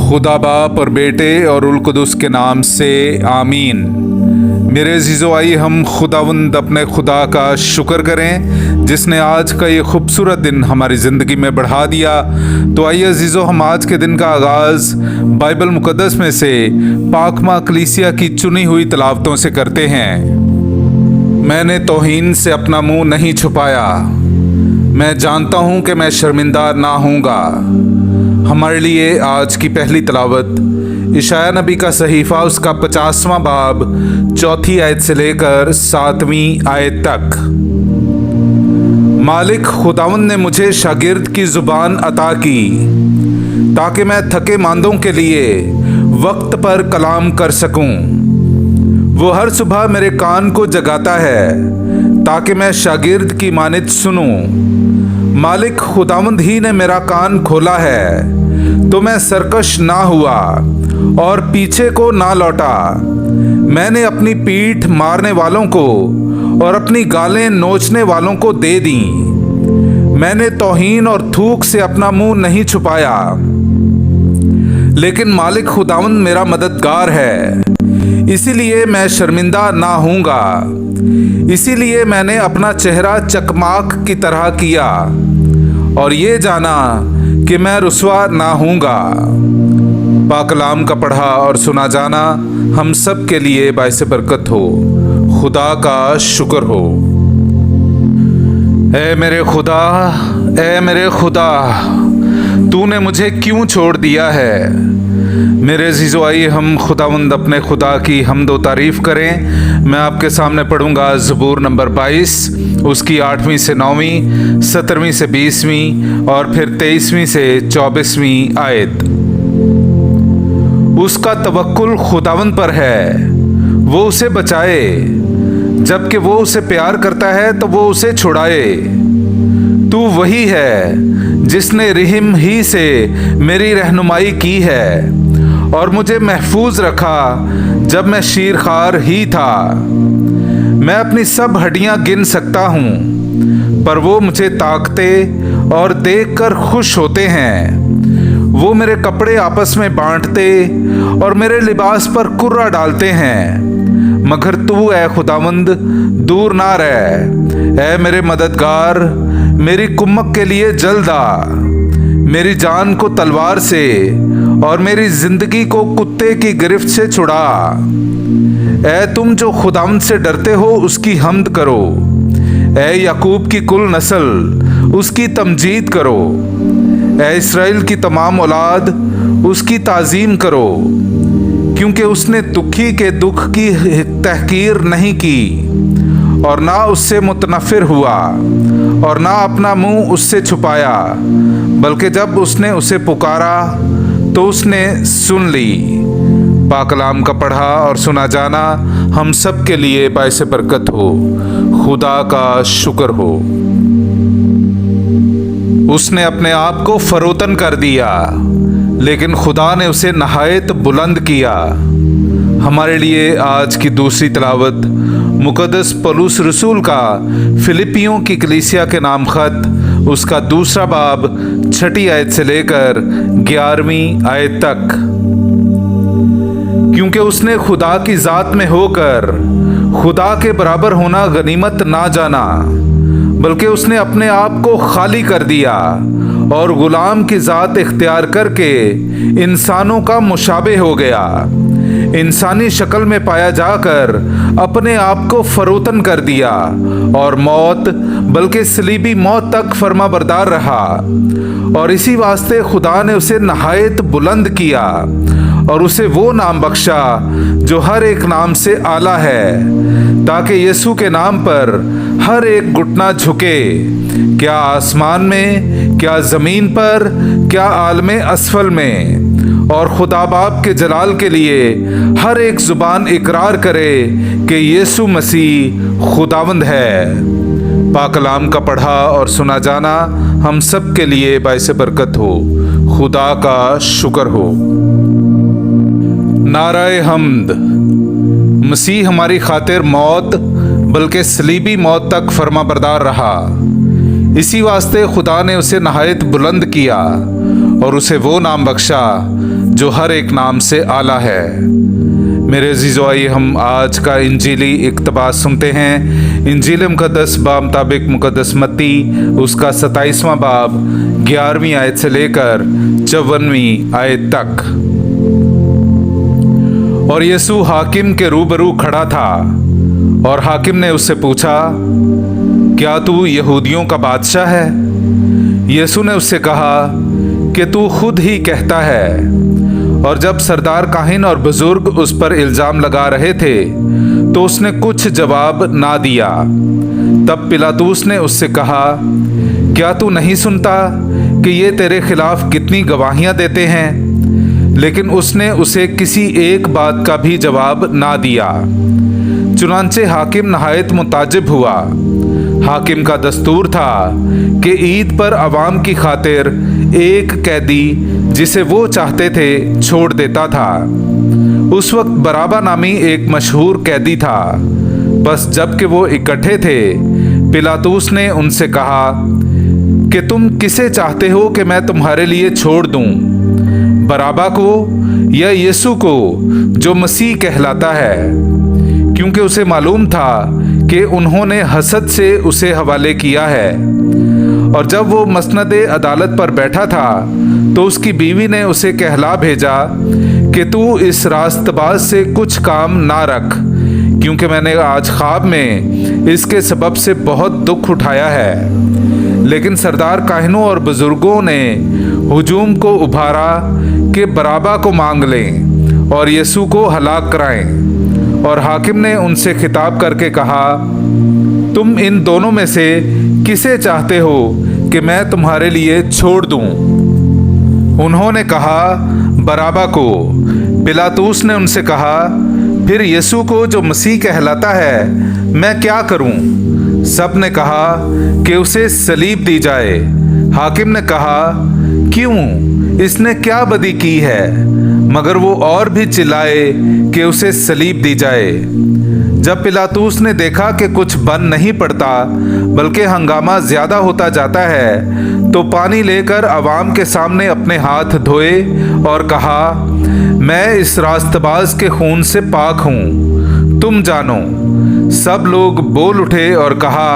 खुदा बाप और बेटे और उल कुदस के नाम से आमीन। मेरे अज़ीज़ो, आइए हम खुदावंद अपने खुदा का शुक्र करें जिसने आज का ये खूबसूरत दिन हमारी ज़िंदगी में बढ़ा दिया। तो आइए अज़ीज़ो, हम आज के दिन का आगाज़ बाइबल मुक़द्दस में से पाकमा कलीसिया की चुनी हुई तिलावतों से करते हैं। मैंने तौहीन से अपना मुंह नहीं छुपाया, मैं जानता हूँ कि मैं शर्मिंदा ना होऊंगा। हमारे लिए आज की पहली तिलावत इशाया नबी का सहीफ़ा उसका 50वां बाब 4 आयत से लेकर 7वीं आयत तक। मालिक खुदावंद ने मुझे शागिर्द की ज़ुबान अता की ताकि मैं थके मांदों के लिए वक्त पर कलाम कर सकूं। वो हर सुबह मेरे कान को जगाता है ताकि मैं शागिर्द की मानित सुनूं। मालिक खुदावंद ही ने मेरा कान खोला है तो मैं सरकश ना हुआ और पीछे को ना लौटा। मैंने अपनी पीठ मारने वालों को और अपनी गालें नोचने वालों को दे दी। मैंने तौहीन और थूक से अपना मुंह नहीं छुपाया, लेकिन मालिक खुदावंद मेरा मददगार है, इसीलिए मैं शर्मिंदा ना होऊंगा। इसीलिए मैंने अपना चेहरा चकमाक की तरह किया और ये जाना कि मैं रुसवा ना होऊंगा। पाकलाम का पढ़ा और सुना जाना हम सब के लिए बाइस बरकत हो। खुदा का शुक्र हो। ऐ मेरे खुदा, ऐ मेरे खुदा, तूने मुझे क्यों छोड़ दिया है। मेरे अज़ीज़ो, आइए हम खुदावंद अपने खुदा की हम्द व तारीफ़ करें। मैं आपके सामने पढ़ूंगा ज़बूर नंबर 22, उसकी 8वीं से 9वीं, 17वीं से 20वीं और फिर 23वीं से 24वीं आयत। उसका तवक्कुल खुदावंद पर है, वो उसे बचाए। जबकि वो उसे प्यार करता है तो वो उसे छुड़ाए। तू वही है जिसने रहम ही से मेरी रहनुमाई की है और मुझे महफूज रखा जब मैं शीरखार ही था। मैं अपनी सब हड्डियां गिन सकता हूँ, पर वो मुझे ताकते और देखकर खुश होते हैं। वो मेरे कपड़े आपस में बांटते और मेरे लिबास पर कुर्रा डालते हैं। मगर तू ऐ खुदावंद दूर ना रह। ऐ मेरे मददगार, मेरी कुम्मक के लिए जल्द आ। मेरी जान को तलवार से और मेरी जिंदगी को कुत्ते की गिरफ्त से छुड़ा। ऐ तुम जो खुदावंद से डरते हो उसकी हम्द करो। ऐ याकूब की कुल नस्ल उसकी तमजीद करो। ऐ इस्राएल की तमाम औलाद उसकी ताज़ीम करो, क्योंकि उसने दुखी के दुख की तहकीर नहीं की और ना उससे मुतनफ़िर हुआ और ना अपना मुंह उससे छुपाया, बल्कि जब उसने उसे पुकारा तो उसने सुन ली। पाकलाम का पढ़ा और सुना जाना हम सब के लिए बाइस बरकत हो। खुदा का शुक्र हो। उसने अपने आप को फरोतन कर दिया, लेकिन खुदा ने उसे नहायत बुलंद किया। हमारे लिए आज की दूसरी तिलावत मुक़द्दस पौलुस रसूल का फिलिपियों की कलीसिया के नाम खत उसका 2 बाब 6 आयत से लेकर 11वीं आयत तक। क्योंकि उसने खुदा की ज़ात में होकर खुदा के बराबर होना गनीमत ना जाना, बल्कि उसने अपने आप को खाली कर दिया और गुलाम की ज़ात इख्तियार करके इंसानों का मुशाबे हो गया। इंसानी शक्ल में पाया जाकर अपने आप को फरोतन कर दिया और मौत, बल्कि सलीबी मौत तक फर्मा बरदार रहा। और इसी वास्ते खुदा ने उसे नहायत बुलंद किया और उसे वो नाम बख्शा जो हर एक नाम से आला है, ताकि यीशु के नाम पर हर एक घुटना झुके, क्या आसमान में, क्या ज़मीन पर, क्या आलमे असफल में, और खुदा बाप के जलाल के लिए हर एक ज़ुबान इकरार करे कि यीशु मसीह खुदावंद है। पाकलाम का पढ़ा और सुना जाना हम सब के लिए बाइस बरकत हो। खुदा का शुक्र हो। नाराए हम्द। मसीह हमारी खातिर मौत, बल्कि सलीबी मौत तक फर्मा बरदार रहा। इसी वास्ते खुदा ने उसे नहायत बुलंद किया और उसे वो नाम बख्शा जो हर एक नाम से आला है। मेरे अजीज़ो, आइए हम आज का इंजीली इक़्तिबास सुनते हैं। इंजील मुक़द्दस बामुताबिक मुक़द्दस मत्ती उसका 27वां बाब 11वीं आयत से लेकर 54वीं आयत तक। और यीशु हाकिम के रूबरू खड़ा था और हाकिम ने उससे पूछा, क्या तू यहूदियों का बादशाह है? यीशु ने उससे कहा कि तू खुद ही कहता है। और जब सरदार काहिन और बुजुर्ग उस पर इल्जाम लगा रहे थे तो उसने कुछ जवाब ना दिया। तब पिलातुस ने उससे कहा, क्या तू नहीं सुनता कि ये तेरे खिलाफ कितनी गवाहियां देते हैं? लेकिन उसने उसे किसी एक बात का भी जवाब ना दिया। चुनांचे हाकिम नहायत मुताजिब हुआ। हाकिम का दस्तूर था कि ईद पर अवाम की खातिर एक कैदी जिसे वो चाहते थे छोड़ देता था। उस वक्त बराबा नामी एक मशहूर कैदी था। बस जबकि वो इकट्ठे थे, पिलातुस ने उनसे कहा कि तुम किसे चाहते हो कि मैं तुम्हारे लिए छोड़ दूं, बराबा को या यीशु को जो मसीह कहलाता है? क्योंकि उसे मालूम था कि उन्होंने हसद से उसे हवाले किया है। और जब वो मसनदे अदालत पर बैठा था तो उसकी बीवी ने उसे कहला भेजा कि तू इस रास्तबाज से कुछ काम ना रख, क्योंकि मैंने आज ख्वाब में इसके सबब से बहुत दुख उठाया है। लेकिन सरदार काहिनों और बुजुर्गों ने हुजूम को उभारा कि बराबा को मांग लें और यीशु को हलाक कराएं। और हाकिम ने उनसे खिताब करके कहा, तुम इन दोनों में से किसे चाहते हो कि मैं तुम्हारे लिए छोड़ दूं? उन्होंने कहा, बराबा को। पिलातुस ने उनसे कहा, फिर यीशु को जो मसीह कहलाता है मैं क्या करूं? सब ने कहा कि उसे सलीब दी जाए। हाकिम ने कहा, क्यों? इसने क्या बदी की है? मगर वो और भी चिल्लाए कि उसे सलीब दी जाए। जब पिलातुस ने देखा कि कुछ बन नहीं पड़ता बल्कि हंगामा ज्यादा होता जाता है, तो पानी लेकर अवाम के सामने अपने हाथ धोए और कहा, मैं इस रास्तबाज के खून से पाक हूँ, तुम जानो। सब लोग बोल उठे और कहा,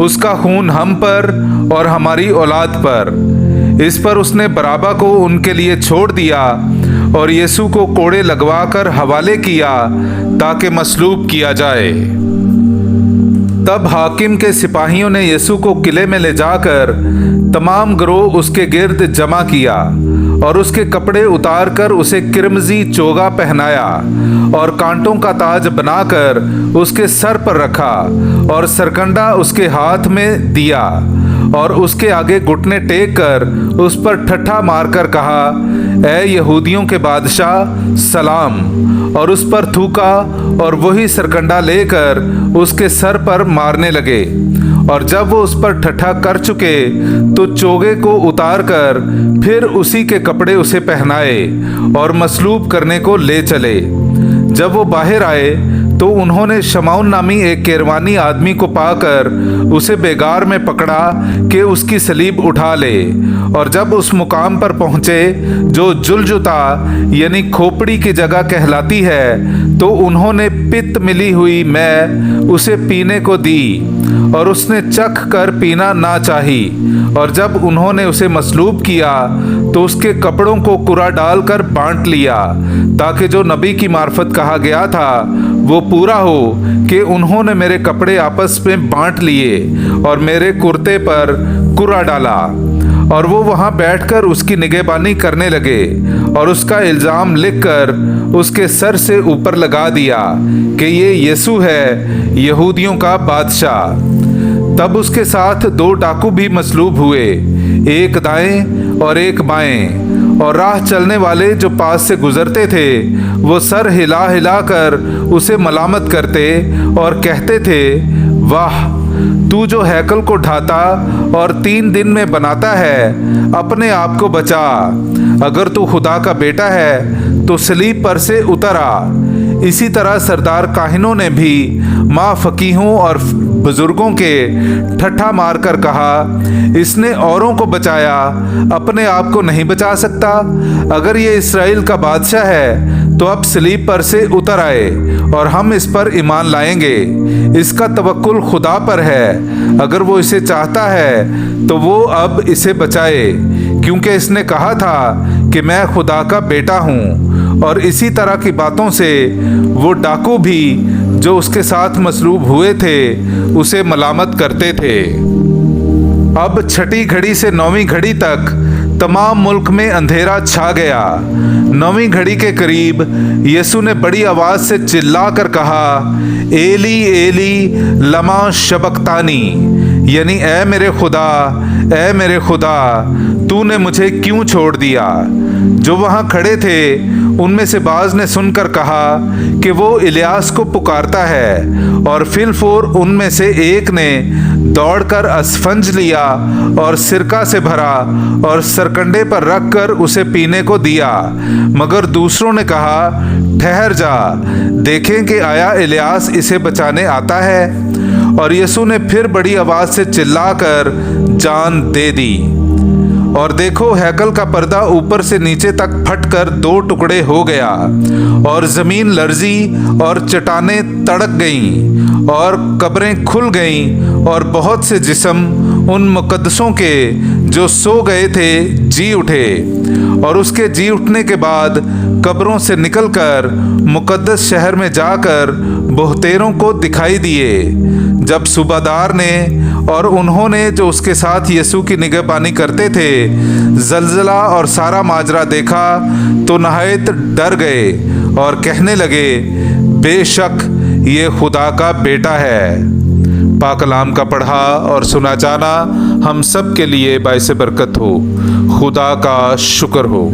उसका खून हम पर और हमारी औलाद पर। इस पर उसने बराबा को उनके लिए छोड़ दिया और यीशु को कोड़े लगवाकर हवाले किया ताकि मसलूब किया जाए। तब हाकिम के सिपाहियों ने यीशु को किले में ले जाकर तमाम गिरोह उसके गिर्द जमा किया और उसके कपड़े उतार कर उसे किरमजी चोगा पहनाया और कांटों का ताज बनाकर उसके सर पर रखा और सरकंडा उसके हाथ में दिया और उसके आगे घुटने टेक कर उस पर ठट्ठा मारकर कहा, ऐ यहूदियों के बादशाह सलाम, और उस पर थूका और वही सरकंडा लेकर उसके सर पर मारने लगे। और जब वो उस पर ठट्ठा कर चुके तो चोगे को उतार कर फिर उसी के कपड़े उसे पहनाए और मसलूब करने को ले चले। जब वो बाहर आए तो उन्होंने शमौन नामी एक केरवानी आदमी को पाकर उसे बेगार में पकड़ा कि उसकी सलीब उठा ले। और जब उस मुकाम पर पहुँचे जो जुलजुता यानी खोपड़ी की जगह कहलाती है, तो उन्होंने पित्त मिली हुई मैं उसे पीने को दी और उसने चख कर पीना ना चाही। और जब उन्होंने उसे मसलूब किया तो उसके कपड़ों को कुरा डालकर बांट लिया, ताकि जो नबी की मार्फत कहा गया था वो पूरा हो कि उन्होंने मेरे कपड़े आपस में बांट लिए और मेरे कुर्ते पर कुरा डाला। और वो वहाँ बैठकर उसकी निगहबानी करने लगे और उसका इल्ज़ाम लिखकर उसके सर से ऊपर लगा दिया कि ये यीशु है यहूदियों का बादशाह। तब उसके साथ 2 डाकू भी मसलूब हुए, एक दाएं और एक बाएं। और राह चलने वाले जो पास से गुजरते थे वो सर हिला हिला कर उसे मलामत करते और कहते थे, वाह, तू जो हैकल को ढाता और 3 दिन में बनाता है, अपने आप को बचा। अगर तू खुदा का बेटा है तो सलीब पर से उतर आ। इसी तरह सरदार काहिनों ने भी माँ फकीहों और बुजुर्गों के ठट्ठा मारकर कहा, इसने औरों को बचाया, अपने आप को नहीं बचा सकता। अगर ये इस्राएल का बादशाह है तो अब सलीब पर से उतर आए और हम इस पर ईमान लाएंगे। इसका तवक्कुल खुदा पर है, अगर वो इसे चाहता है तो वो अब इसे बचाए, क्योंकि इसने कहा था कि मैं खुदा का बेटा हूँ। और इसी तरह की बातों से वो डाकू भी जो उसके साथ मसलूब हुए थे उसे मलामत करते थे। अब छठी घड़ी से 9वीं घड़ी तक तमाम मुल्क में अंधेरा छा गया। 9वीं घड़ी के करीब यीशु ने बड़ी आवाज से चिल्ला कर कहा, एली एली लमा शबक्तानी, यानी ऐ मेरे खुदा तूने मुझे क्यों छोड़ दिया। जो वहाँ खड़े थे उनमें से बाज ने सुनकर कहा कि वो इलियास को पुकारता है, और फिलफोर उनमें से एक ने दौड़कर अस्फंज लिया और सिरका से भरा और सरकंडे पर रखकर उसे पीने को दिया। मगर दूसरों ने कहा, ठहर जा, देखें कि आया इलियास इसे बचाने आता है। और यीशु ने फिर बड़ी आवाज से चिल्लाकर जान दे दी। और देखो, हैकल का पर्दा ऊपर से नीचे तक फटकर 2 टुकड़े हो गया, और जमीन लर्जी और चट्टानें तड़क गईं और कब्रें खुल गईं, और बहुत से जिस्म उन मुकद्दसों के जो सो गए थे जी उठे। और उसके जी उठने के बाद कब्रों से निकलकर मुकद्दस शहर में जाकर बहुतेरों को दिखाई दिए। जब सूबादार ने और उन्होंने जो उसके साथ यीशु की निगहबानी करते थे जलजला और सारा माजरा देखा तो नहायत डर गए और कहने लगे, बेशक ये खुदा का बेटा है। पाक कलाम का पढ़ा और सुना जाना हम सब के लिए बाइस बरकत हो। खुदा का शुक्र हो।